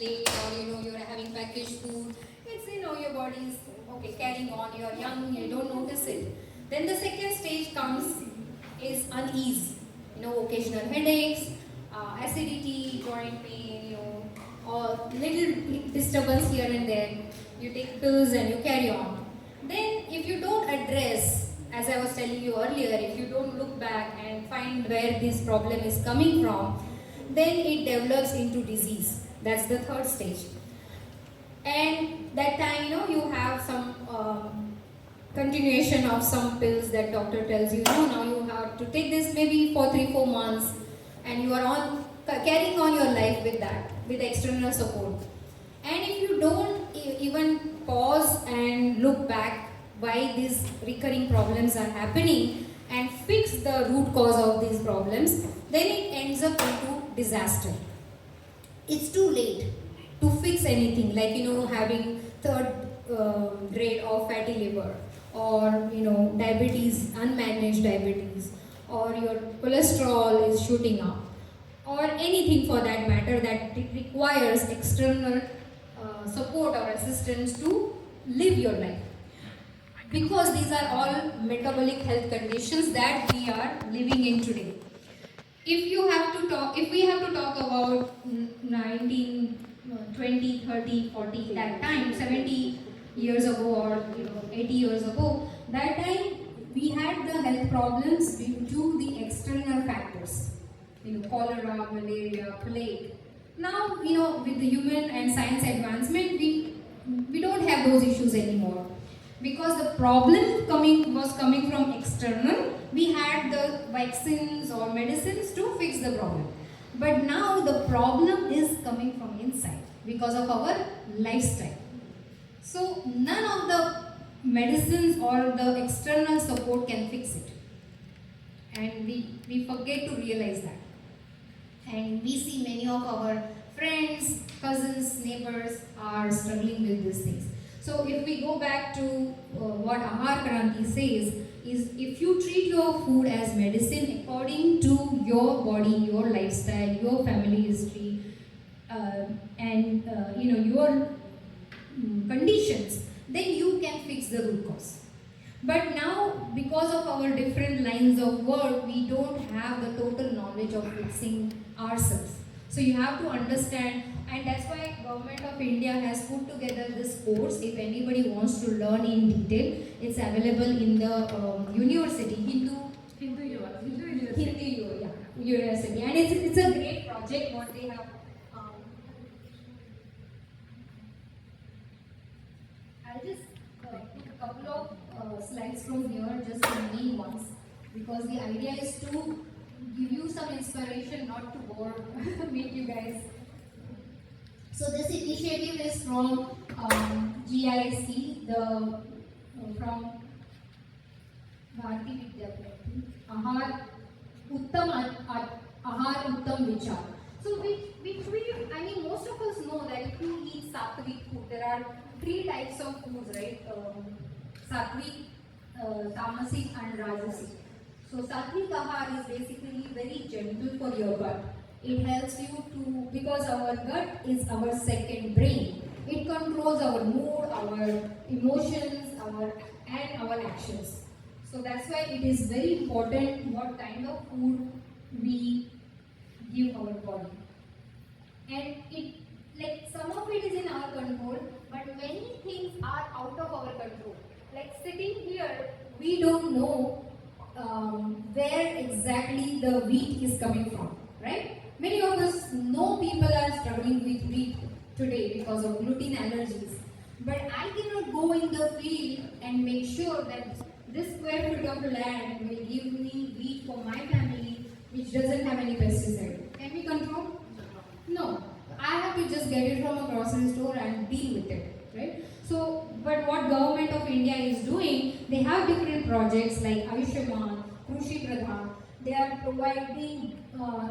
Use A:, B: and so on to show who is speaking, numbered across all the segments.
A: late, or you're having packaged food. It's your body is okay carrying on. You're young, you don't notice it. Then the second stage comes is unease. Occasional headaches, acidity, joint pain. Or little disturbance here and there. You take pills and you carry on. Then, if you don't address, as I was telling you earlier, if you don't look back and find where this problem is coming from, then it develops into disease. That's the third stage. And that time, you have some continuation of some pills that doctor tells you, now you have to take this maybe for 3-4 months, and you are on carrying on your life with that, with external support. And if you don't even pause and look back why these recurring problems are happening and fix the root cause of these problems, then it ends up into disaster. It's too late to fix anything, like having third grade of fatty liver, or diabetes, unmanaged diabetes, or your cholesterol is shooting up, or anything for that matter that requires external support or assistance to live your life, because these are all metabolic health conditions that we are living in today. If we have to talk about 19, 20, 30, 40, that time, 70 years ago, or 80 years ago, that time we had the health problems due to the external factors, cholera, malaria, plague. Now, with the human and science advancement, we don't have those issues anymore, because the problem was coming from external. We had the vaccines or medicines to fix the problem, but now the problem is coming from inside because of our lifestyle. So none of the medicines or the external support can fix it, and we forget to realize that. And we see many of our friends, cousins, neighbors are struggling with these things. So if we go back to what Ahar Kranti says, is if you treat your food as medicine according to your body, your lifestyle, your family history, and your conditions, then you can fix the root cause. But now, because of our different lines of work, we don't have the total knowledge of fixing ourselves. So you have to understand, and that's why Government of India has put together this course. If anybody wants to learn in detail, it's available in the university, Hindu University, and it's a great project what they have. I'll just pick a couple of slides from here, just the main ones, because the idea is to give you some inspiration, not to bore, make you guys. So this initiative is from GIC, from Bharati Vidyapiti, Ahar Uttam Vichar. So most of us know that if you eat sattvic food, there are 3 types of foods, right? Sattvic, tamasic, and rajasic. So sattvic ahar is basically very gentle for your gut. It helps you to, because our gut is our second brain. It controls our mood, our emotions, and our actions. So that's why it is very important what kind of food we give our body. And some of it is in our control, but many things are out of our control. Like sitting here, we don't know where exactly the wheat is coming from, right? Many of us know people are struggling with wheat today because of gluten allergies. But I cannot go in the field and make sure that this square foot of land will give me wheat for my family which doesn't have any pesticide. Can we control? No. I have to just get it from a grocery store and deal with it, right? So, but what Government of India is doing, they have different projects like Ayushman, Krushi Pradhan. They are providing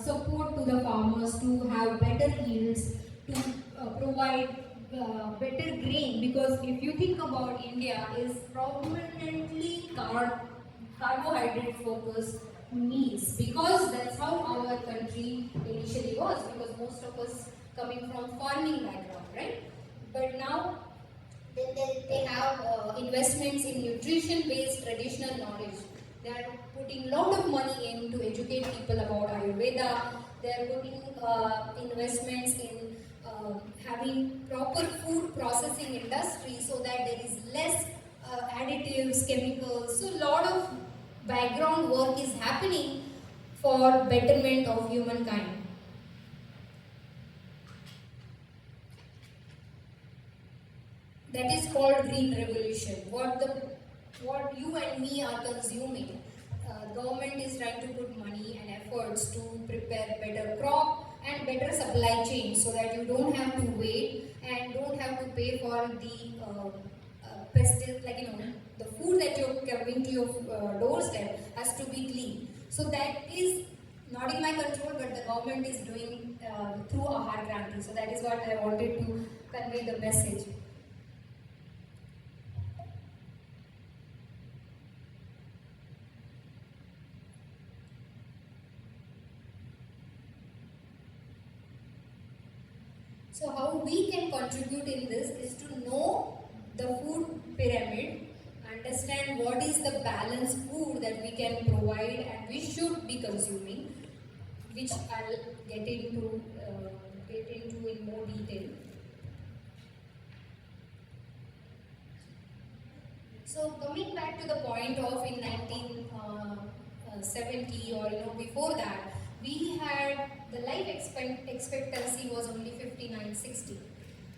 A: support to the farmers to have better yields, to provide better grain, because if you think about India is prominently carbohydrate focused meals, because that's how our country initially was, because most of us coming from farming background, right? But now they have investments in nutrition-based traditional knowledge. They are putting a lot of money in to educate people about Ayurveda. They are putting investments in having proper food processing industry so that there is less additives, chemicals. So a lot of background work is happening for betterment of humankind. That is called green revolution. What you and me are consuming, government is trying to put money and efforts to prepare better crop and better supply chain so that you don't have to wait and don't have to pay for the pesticides, like the food that you're coming to your doorstep has to be clean. So that is not in my control, but the government is doing through Aahar Kranti. So that is what I wanted to convey the message. So how we can contribute in this is to know the food pyramid, understand what is the balanced food that we can provide and we should be consuming, which I'll get into in more detail. So coming back to the point of in 1970 or before that, we had the life expectancy was only 59-60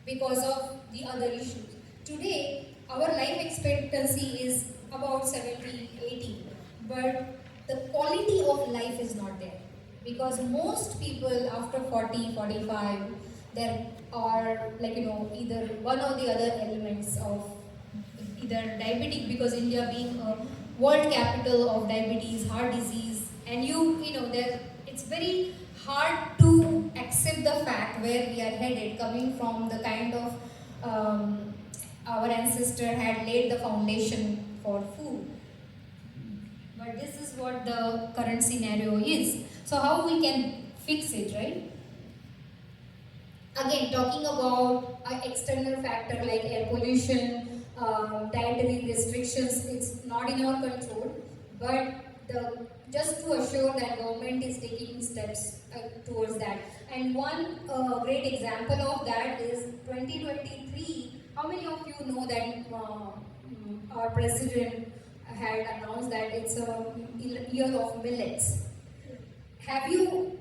A: because of the other issues. Today, our life expectancy is about 70-80, but the quality of life is not there because most people after 40-45, there are either one or the other elements of either diabetic, because India being a world capital of diabetes, heart disease, and it's very hard to accept the fact where we are headed, coming from the kind of our ancestor had laid the foundation for food. But this is what the current scenario is. So how we can fix it, right? Again, talking about external factor like air pollution, dietary restrictions, it's not in our control, but just to assure that government is taking steps towards that. And one great example of that is 2023. How many of you know that our president had announced that it's a year of millets? Have you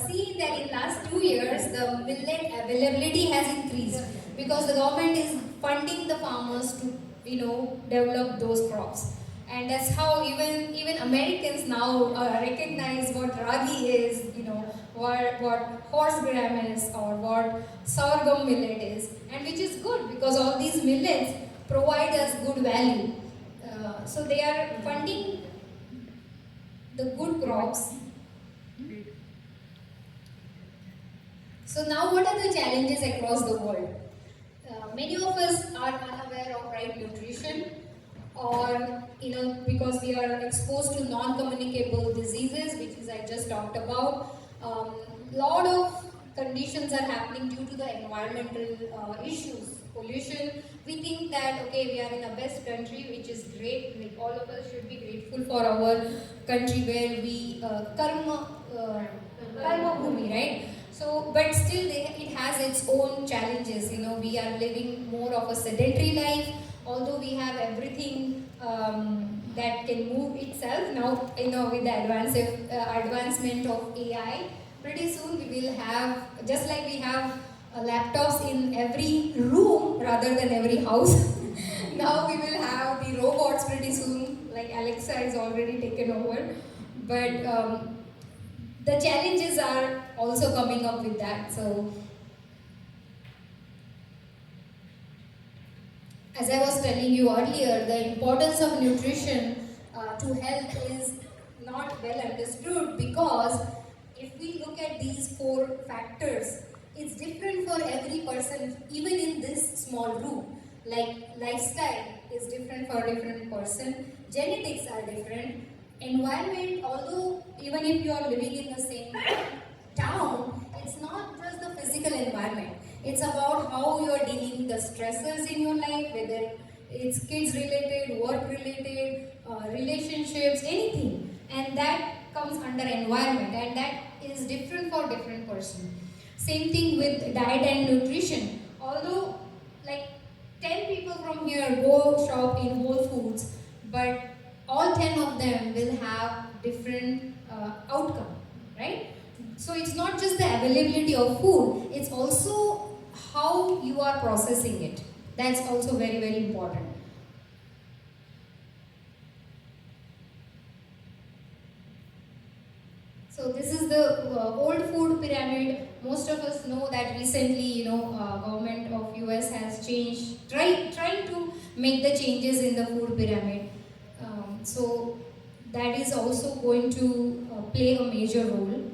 A: seen that in last 2 years the millet availability has increased because the government is funding the farmers to develop those crops? And that's how even Americans now recognize what ragi is, what horse gram is, or what sorghum millet is, and which is good because all these millets provide us good value. So they are funding the good crops. So now what are the challenges across the world? Many of us are unaware of right nutrition, or because we are exposed to non-communicable diseases, which is I just talked about. Lot of conditions are happening due to the environmental issues, pollution. We think that we are in a best country, which is great. Like all of us should be grateful for our country where we karma bhumi, right? So, but still it has its own challenges. We are living more of a sedentary life. Although we have everything that can move itself now, with the advancement of AI, pretty soon we will have, just like we have laptops in every room rather than every house. Now we will have the robots pretty soon, like Alexa is already taken over. But the challenges are also coming up with that. So, as I was telling you earlier, the importance of nutrition to health is not well understood, because if we look at these 4 factors, it's different for every person, even in this small room. Like lifestyle is different for a different person, genetics are different, environment, although even if you are living in the same town, it's not just the physical environment. It's about how you are dealing with the stressors in your life, whether it's kids related, work related, relationships, anything. And that comes under environment, and that is different for different person. Same thing with diet and nutrition. Although, like 10 people from here go shop in Whole Foods, but all 10 of them will have different outcome, right? So it's not just the availability of food, it's also how you are processing it. That's also very, very important. So this is the old food pyramid. Most of us know that recently, government of US has changed, trying to make the changes in the food pyramid. So that is also going to play a major role.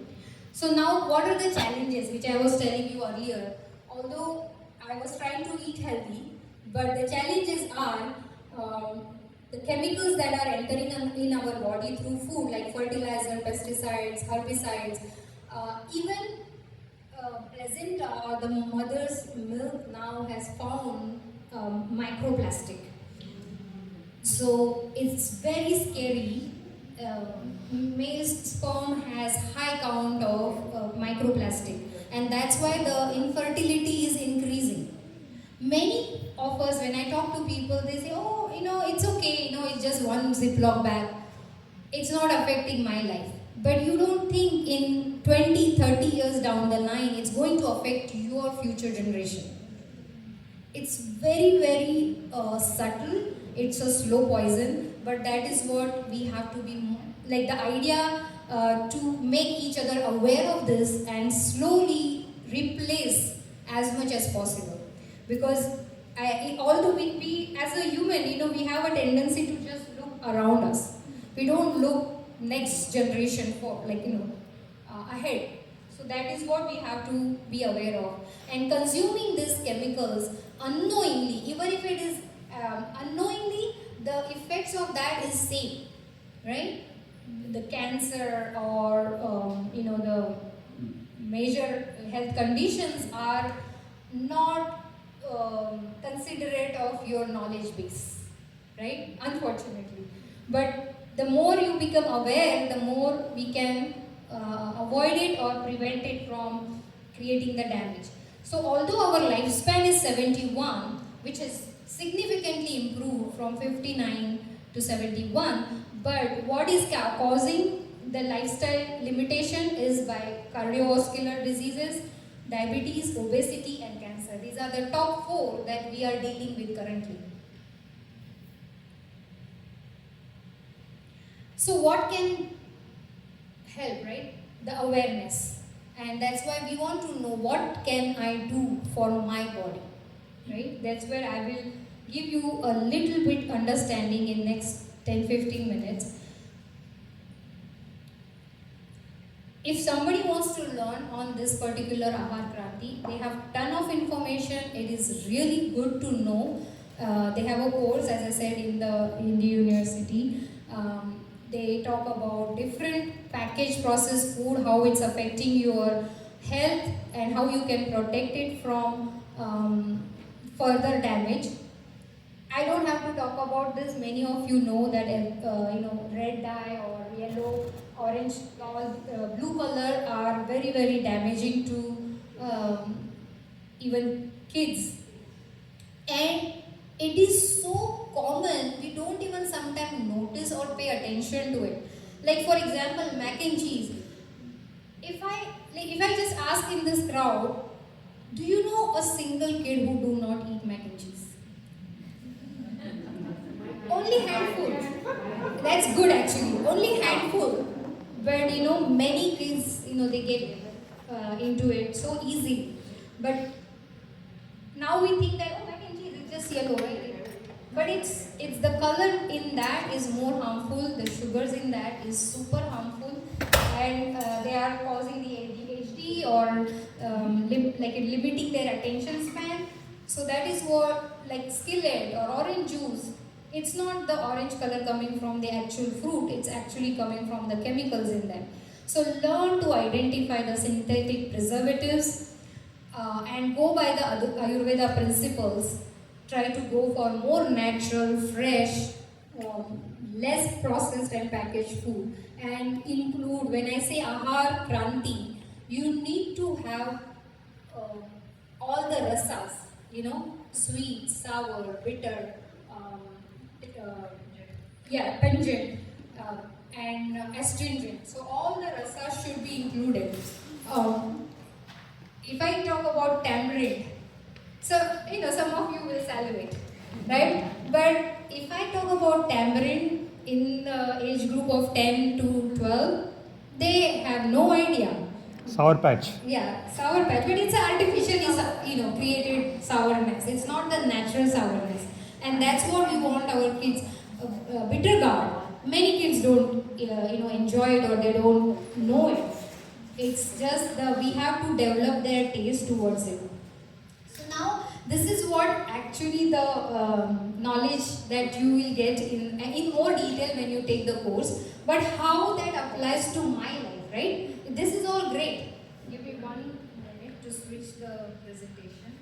A: So now, what are the challenges which I was telling you earlier? Although I was trying to eat healthy, but the challenges are the chemicals that are entering in our body through food, like fertilizer, pesticides, herbicides, even placenta, the mother's milk now has found microplastic. So it's very scary. Male sperm has high count of microplastic, and that's why the infertility is increasing. Many of us, when I talk to people, they say, "Oh, it's okay. It's just one Ziploc bag. It's not affecting my life." But you don't think in 20, 30 years down the line, it's going to affect your future generation. It's very, very subtle. It's a slow poison, but that is what we have to be like the idea to make each other aware of this and slowly replace as much as possible. Because although we as a human, we have a tendency to just look around us. We don't look next generation for ahead. So that is what we have to be aware of. And consuming these chemicals unknowingly, even if it is unknowingly, the effects of that is same, right? The cancer or the major health conditions are not considerate of your knowledge base, right? Unfortunately, but the more you become aware, the more we can avoid it or prevent it from creating the damage. So although our lifespan is 71, which is significantly improved from 59 to 71, but what is causing the lifestyle limitation is by cardiovascular diseases, diabetes, obesity and cancer. These are the top 4 that we are dealing with currently. So what can help, right? The awareness. And that's why we want to know what can I do for my body, right? That's where I will give you a little bit understanding in next 10-15 minutes. If somebody wants to learn on this particular Ahar Kranti, they have ton of information. It is really good to know. They have a course, as I said, in the university. They talk about different packaged processed food, how it's affecting your health and how you can protect it from further damage. I don't have to talk about this. Many of you know that red dye or yellow, orange, or blue color are very, very damaging to even kids. And it is so common, we don't even sometimes notice or pay attention to it. Like for example, mac and cheese. If I just ask in this crowd, do you know a single kid who do not eat mac and cheese? Only handful. That's good actually. Only handful. But many kids, they get into it so easily. But now we think that mac and cheese is just yellow, right? But it's the color in that is more harmful. The sugars in that is super harmful, and they are causing the ADHD or limiting their attention span. So that is what, like skillet or orange juice. It's not the orange color coming from the actual fruit. It's actually coming from the chemicals in them. So learn to identify the synthetic preservatives and go by the Ayurveda principles. Try to go for more natural, fresh, less processed and packaged food. And include, when I say Ahar Kranti, you need to have uh, all the rasas, sweet, sour, bitter, um, uh, yeah, pungent, uh, and astringent. So all the rasas should be included. If I talk about tamarind, so some of you will salivate, right? But if I talk about tamarind in the age group of 10 to 12, they have no idea.
B: Sour patch.
A: Yeah, sour patch, but it's artificially, created sourness. It's not the natural sourness, and that's what we want our kids. Bitter gourd. Many kids don't, enjoy it or they don't know it. It's just we have to develop their taste towards it. So now this is what actually the knowledge that you will get in more detail when you take the course. But how that applies to my life, right? This is all great. Give me 1 minute to switch the presentation.